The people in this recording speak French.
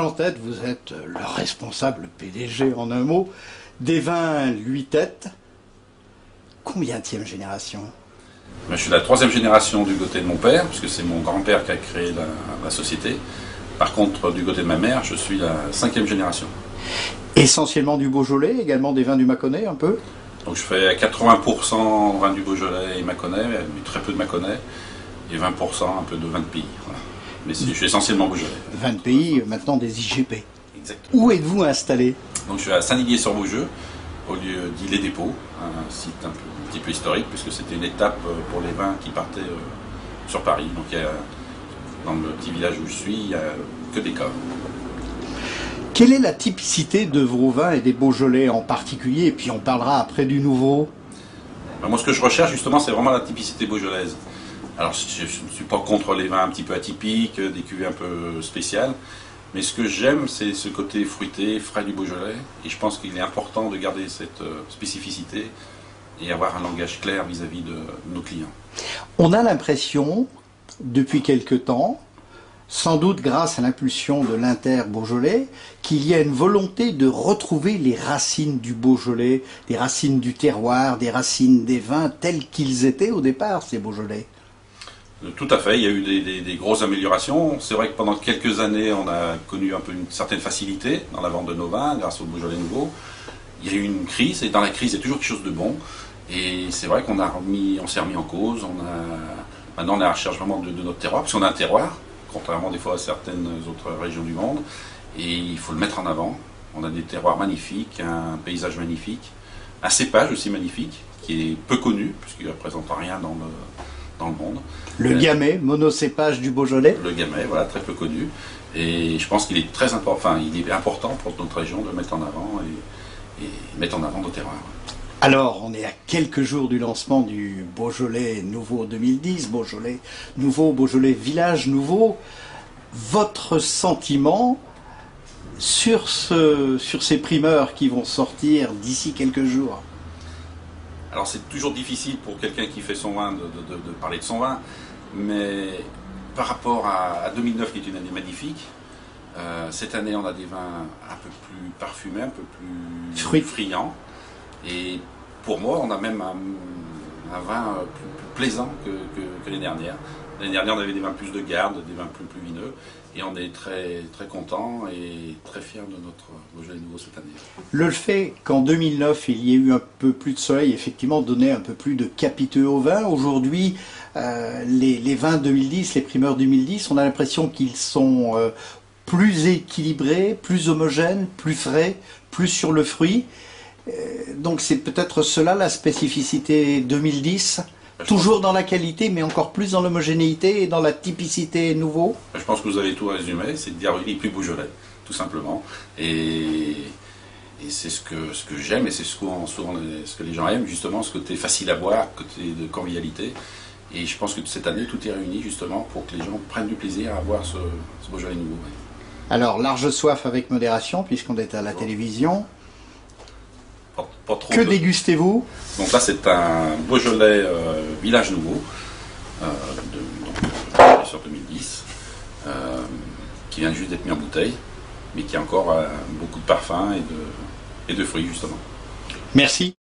en tête, vous êtes le responsable PDG en un mot, des vins 8 têtes. Combienième génération? Je suis la 3e génération du côté de mon père, puisque c'est mon grand-père qui a créé la société. Par contre, du côté de ma mère, je suis la 5e génération. Essentiellement du Beaujolais, également des vins du Mâconnais un peu? Donc je fais 80% vin du Beaujolais et Mâconnais, mais très peu de Mâconnais, et 20% un peu de vin de pays. Voilà. Mais je suis essentiellement Beaujolais. Vin de pays, maintenant des IGP. Exactement. Où êtes-vous installé? Donc je suis à Saint-Didier-sur-Beaujeu, au lieu d'Île-et-Dépôt, un site un petit peu historique, puisque c'était une étape pour les vins qui partaient sur Paris. Donc dans le petit village où je suis, il n'y a que des caves. Quelle est la typicité de vos vins et des Beaujolais en particulier? Et puis on parlera après du nouveau. Moi, ce que je recherche justement, c'est vraiment la typicité beaujolaise. Alors, je ne suis pas contre les vins un petit peu atypiques, des cuvées un peu spéciales, mais ce que j'aime, c'est ce côté fruité, frais du Beaujolais, et je pense qu'il est important de garder cette spécificité et avoir un langage clair vis-à-vis de nos clients. On a l'impression, depuis quelque temps, sans doute grâce à l'impulsion de l'Inter-Beaujolais, qu'il y a une volonté de retrouver les racines du Beaujolais, des racines du terroir, des racines des vins tels qu'ils étaient au départ, ces Beaujolais. Tout à fait, il y a eu des grosses améliorations. C'est vrai que pendant quelques années, on a connu un peu une certaine facilité dans la vente de nos vins grâce au Beaujolais nouveau. Il y a eu une crise, et dans la crise, il y a toujours quelque chose de bon. Et c'est vrai qu'on s'est remis en cause. Maintenant, on est à la recherche vraiment de notre terroir, parce qu'on a un terroir, contrairement des fois à certaines autres régions du monde, et il faut le mettre en avant. On a des terroirs magnifiques, un paysage magnifique, un cépage aussi magnifique, qui est peu connu, puisqu'il ne représente rien dans le monde. Le Gamay, monocépage du Beaujolais. Le Gamay, voilà, très peu connu. Et je pense qu'il est très important, il est important pour notre région de le mettre en avant et mettre en avant nos terroirs. Alors, on est à quelques jours du lancement du Beaujolais Nouveau 2010, Beaujolais Nouveau, Beaujolais Village Nouveau. Votre sentiment sur ces primeurs qui vont sortir d'ici quelques jours? Alors c'est toujours difficile pour quelqu'un qui fait son vin de parler de son vin, mais par rapport à 2009 qui est une année magnifique, cette année on a des vins un peu plus parfumés, un peu plus friands, et pour moi on a même un vin plus plaisant que l'année dernière. L'année dernière on avait des vins plus de garde, des vins plus vineux, et on est très, très content et très fiers de notre Beaujolais nouveau cette année. Le fait qu'en 2009 il y ait eu un peu plus de soleil, effectivement, donnait un peu plus de capiteux au vin. Aujourd'hui, les vins 2010, les primeurs 2010, on a l'impression qu'ils sont plus équilibrés, plus homogènes, plus frais, plus sur le fruit. Donc c'est peut-être cela la spécificité 2010. Toujours dans la qualité, mais encore plus dans l'homogénéité et dans la typicité nouveau. Je pense que vous avez tout résumé, c'est de dire il est plus Beaujolais, tout simplement. Et c'est ce que j'aime, et c'est souvent ce que les gens aiment, justement, ce côté facile à boire, côté de convivialité. Et je pense que cette année, tout est réuni, justement, pour que les gens prennent du plaisir à boire ce Beaujolais nouveau. Alors, large soif avec modération, puisqu'on est à la télévision. Pas trop que dégustez-vous? Donc là, c'est un Beaujolais Village Nouveau, sur 2010, qui vient juste d'être mis en bouteille, mais qui a encore beaucoup de parfums et de fruits, justement. Merci.